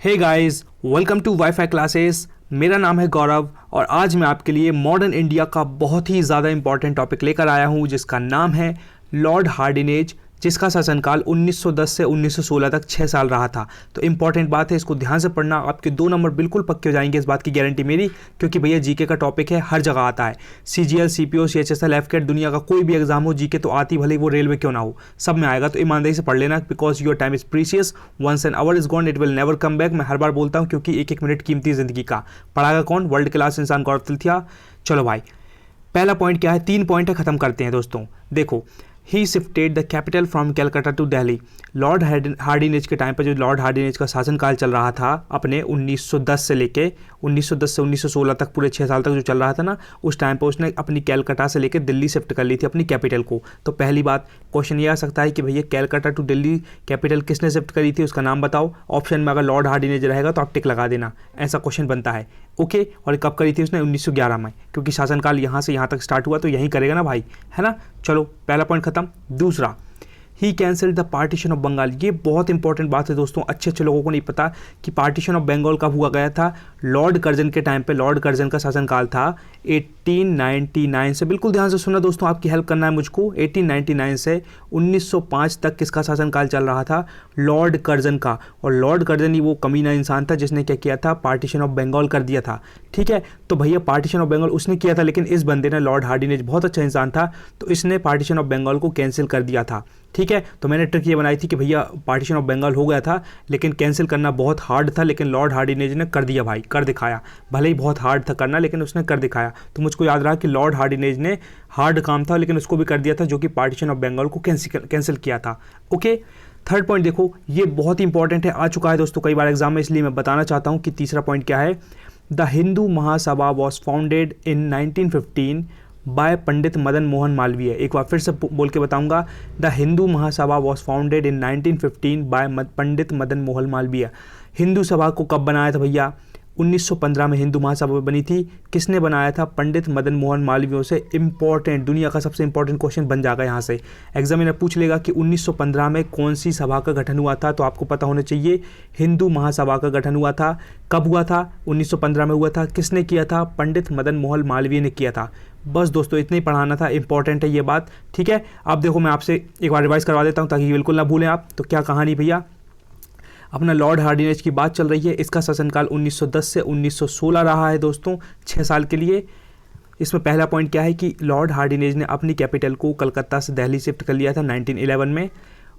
Hey guys, welcome to WiFi classes. मेरा नाम है गौरव और आज मैं आपके लिए मॉडर्न इंडिया का बहुत ही ज़्यादा इंपॉर्टेंट टॉपिक लेकर आया हूँ जिसका नाम है लॉर्ड हार्डिनेज, जिसका शासनकाल 1910 से 1916 तक 6 साल रहा था। तो इंपॉर्टेंट बात है, इसको ध्यान से पढ़ना, आपके 2 नंबर बिल्कुल पक्के हो जाएंगे, इस बात की गारंटी मेरी, क्योंकि भैया जीके का टॉपिक है, हर जगह आता है। सीजीएल, सीपीओ, सीएचएसएल, एफकेट, दुनिया का कोई भी एग्जाम हो, जीके तो आती, भले वो रेलवे क्यों ना हो, सब में आएगा। तो ईमानदारी से पढ़ लेना, because your time is precious, once an hour is gone it will never come back. मैं हर बार बोलता हूँ क्योंकि एक एक मिनट कीमती जिंदगी का। पढ़ाएगा कौन? वर्ल्ड क्लास इंसान गौरव तिलथिया। चलो भाई, पहला पॉइंट क्या है, 3 पॉइंट है, खत्म करते हैं दोस्तों। देखो, he shifted the capital from Calcutta to Delhi. Lord Hardinge के टाइम पर जो लॉर्ड हार्डिनेज का शासनकाल चल रहा था अपने 1910 से लेके 1910 से 1916 तक, पूरे 6 साल तक जो चल रहा था ना, उस टाइम पर उसने अपनी कैलकाटा से लेकर दिल्ली शिफ्ट कर ली थी अपनी कैपिटल को। तो पहली बात, क्वेश्चन ये आ सकता है कि भैया कैलकाटा टू दिल्ली कैपिटल किसने शिफ्ट करी थी, उसका नाम बताओ। ऑप्शन में अगर लॉर्ड हार्डिनेज रहेगा तो आप टिक लगा देना, ऐसा क्वेश्चन बनता है। ओके, और कब करी थी उसने? 1911 में, क्योंकि शासनकाल यहाँ से यहाँ तक स्टार्ट हुआ तो यहीं करेगा ना भाई, है ना। चलो, पहला पॉइंट खत्म। दूसरा, he cancelled the partition of Bengal. ये बहुत इंपॉर्टेंट बात है दोस्तों, अच्छे अच्छे लोगों को नहीं पता कि पार्टीशन ऑफ बंगाल कब हुआ गया था। लॉर्ड कर्जन के टाइम पे, लॉर्ड कर्जन का शासनकाल था 1899 से, बिल्कुल ध्यान से सुनना दोस्तों, आपकी हेल्प करना है मुझको। 1899 से 1905 तक किसका शासनकाल चल रहा था? लॉर्ड कर्जन का। और लॉर्ड कर्जन ही वो कमीना इंसान था जिसने क्या किया था, पार्टीशन ऑफ बंगाल कर दिया था। ठीक है, तो भैया पार्टीशन ऑफ बंगाल उसने किया था, लेकिन इस बंदे ने, लॉर्ड हार्डिनेज बहुत अच्छा इंसान था, तो इसने पार्टीशन ऑफ बंगाल को कैंसिल कर दिया था। ठीक है, तो मैंने ट्रिक ये बनाई थी कि भैया पार्टीशन ऑफ बंगाल हो गया था लेकिन कैंसिल करना बहुत हार्ड था, लेकिन लॉर्ड हार्डिनेज ने कर दिया भाई, कर दिखाया। भले ही बहुत हार्ड था करना, लेकिन उसने कर दिखाया। तो मुझको याद रहा कि लॉर्ड हार्डिनेज ने, हार्ड काम था लेकिन उसको भी कर दिया था, जो कि पार्टीशन ऑफ बंगाल को कैंसिल किया था। ओके, थर्ड पॉइंट देखो, ये बहुत ही इंपॉर्टेंट है, आ चुका है दोस्तों कई बार एग्जाम में, इसलिए मैं बताना चाहता हूँ कि तीसरा पॉइंट क्या है। The Hindu Mahasabha was founded in 1915 by Pandit Madan Mohan Malviya. एक बार फिर से बोल के बताऊंगा, the Hindu Mahasabha was founded in 1915 by Pandit Madan Mohan Malviya. Hindu Sabha को कब बनाया था भैया? 1915 में हिंदू महासभा बनी थी। किसने बनाया था? पंडित मदन मोहन मालवीय से। इंपॉर्टेंट, दुनिया का सबसे इंपॉर्टेंट क्वेश्चन बन जाएगा यहाँ से। एग्जामिनर पूछ लेगा कि 1915 में कौन सी सभा का गठन हुआ था, तो आपको पता होना चाहिए हिंदू महासभा का गठन हुआ था। कब हुआ था? 1915 में हुआ था। किसने किया था? पंडित मदन मोहन मालवीय ने किया था। बस दोस्तों, इतना ही पढ़ाना था, इंपॉर्टेंट है ये बात। ठीक है, अब देखो मैं आपसे एक बार रिवाइज करवा देता हूँ ताकि बिल्कुल ना भूलें आप। तो क्या कहानी भैया, अपना लॉर्ड हार्डिनेज की बात चल रही है। इसका शासनकाल 1910 से 1916 रहा है दोस्तों, 6 साल के लिए। इसमें पहला पॉइंट क्या है कि लॉर्ड हार्डिनेज ने अपनी कैपिटल को कलकत्ता से दिल्ली शिफ्ट कर लिया था 1911 में।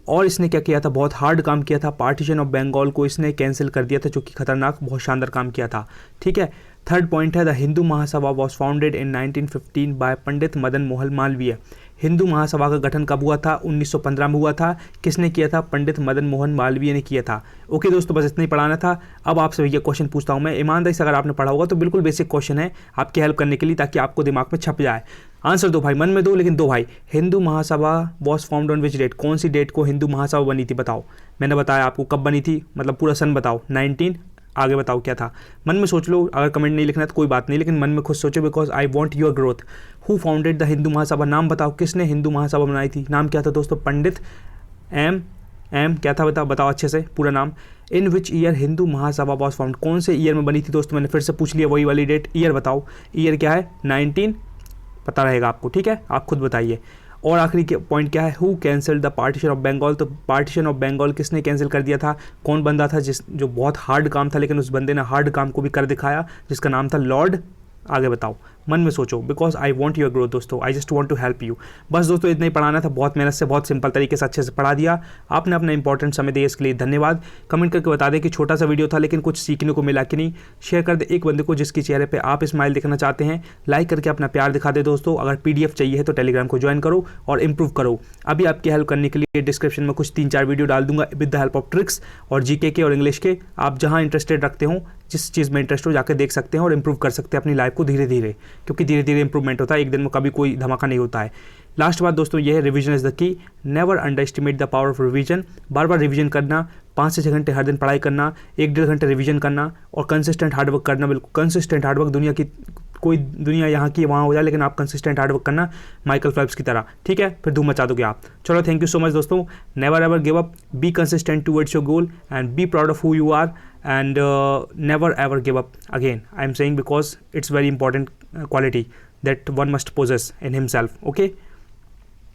और इसने क्या किया था? बहुत हार्ड काम किया था, पार्टीशन ऑफ बंगाल को इसने कैंसिल कर दिया था, जो कि खतरनाक, बहुत शानदार काम किया था। ठीक है, थर्ड पॉइंट है, the Hindu Mahasabha was founded in 1915 by Pandit Madan Mohan Malviya. Hindu Mahasabha का गठन कब हुआ था? 1915 में हुआ था। किसने किया था? पंडित मदन मोहन मालवीय ने किया था। ओके दोस्तों, बस इतना ही पढ़ाना था। अब आपसे भैया क्वेश्चन पूछता हूँ मैं, ईमानदारी से अगर आपने पढ़ा होगा तो बिल्कुल बेसिक क्वेश्चन है आपकी हेल्प करने के लिए, ताकि आपको दिमाग में छप जाए। आंसर दो भाई, मन में दो, लेकिन दो भाई। Hindu Mahasabha was formed on which date? कौन सी डेट को हिंदू महासभा बनी थी बताओ। मैंने बताया आपको कब बनी थी, मतलब पूरा सन बताओ। 19, आगे बताओ क्या था। मन में सोच लो, अगर कमेंट नहीं लिखना तो कोई बात नहीं, लेकिन मन में खुद सोचो, because I want your growth. Who founded the Hindu Mahasabha? नाम बताओ, किसने हिंदू महासभा बनाई थी? नाम क्या था दोस्तों? पंडित एम क्या था बताओ अच्छे से पूरा नाम। In which year Hindu Mahasabha was found? कौन से ईयर में बनी थी दोस्तों? मैंने फिर से पूछ लिया वही वाली डेट, ईयर बताओ। ईयर क्या है? 19, पता रहेगा आपको। ठीक है, आप खुद बताइए। और आखिरी पॉइंट क्या है? Who cancelled the partition of Bengal? तो पार्टीशन ऑफ बंगाल किसने कैंसिल कर दिया था? कौन बंदा था जो बहुत हार्ड काम था, लेकिन उस बंदे ने हार्ड काम को भी कर दिखाया, जिसका नाम था लॉर्ड, आगे बताओ, मन में सोचो, because I want your growth दोस्तों, I just want to help you. बस दोस्तों इतना ही पढ़ाना था, बहुत मेहनत से, बहुत सिंपल तरीके से अच्छे से पढ़ा दिया। आपने अपना इंपॉर्टेंट समय दिया, इसके लिए धन्यवाद। कमेंट करके बता दें कि छोटा सा वीडियो था लेकिन कुछ सीखने को मिला कि नहीं। शेयर कर दे एक बंदे को जिसके चेहरे पे आप स्माइल देखना चाहते हैं। लाइक करके अपना प्यार दिखा दे दोस्तों। अगर PDF चाहिए है तो टेलीग्राम को ज्वाइन करो और इंप्रूव करो। अभी आपकी हेल्प करने के लिए डिस्क्रिप्शन में कुछ 3-4 वीडियो डाल दूंगा with the help of tricks और जीके के और इंग्लिश के। आप जहाँ इंटरेस्टेड रखते हो, जिस चीज़ में इंटरेस्ट हो, जाकर देख सकते हैं और इंप्रूव कर सकते हैं अपनी लाइफ को धीरे धीरे, क्योंकि धीरे धीरे इंप्रूवमेंट होता है, एक दिन में कभी कोई धमाका नहीं होता है। लास्ट बात दोस्तों ये है, revision is the key. Never under estimate the power of revision. Bar bar revision करना, 5 से 6 घंटे हर दिन पढ़ाई करना, 1-1.5 घंटे रिवीजन करना और कंसिस्टेंट हार्डवर्क करना। बिल्कुल कंसिस्टेंट हार्डवर्क, दुनिया यहाँ की वहाँ हो जाए, लेकिन आप कंसिस्टेंट हार्डवर्क करना माइकल फेल्प्स की तरह। ठीक है, फिर धूम मचा दोगे आप। चलो, थैंक यू सो मच दोस्तों। Never ever give up, be consistent towards your goal and be proud of who you are and never ever give up. Again, I am saying because it's very important quality that one must possess in himself. Okay.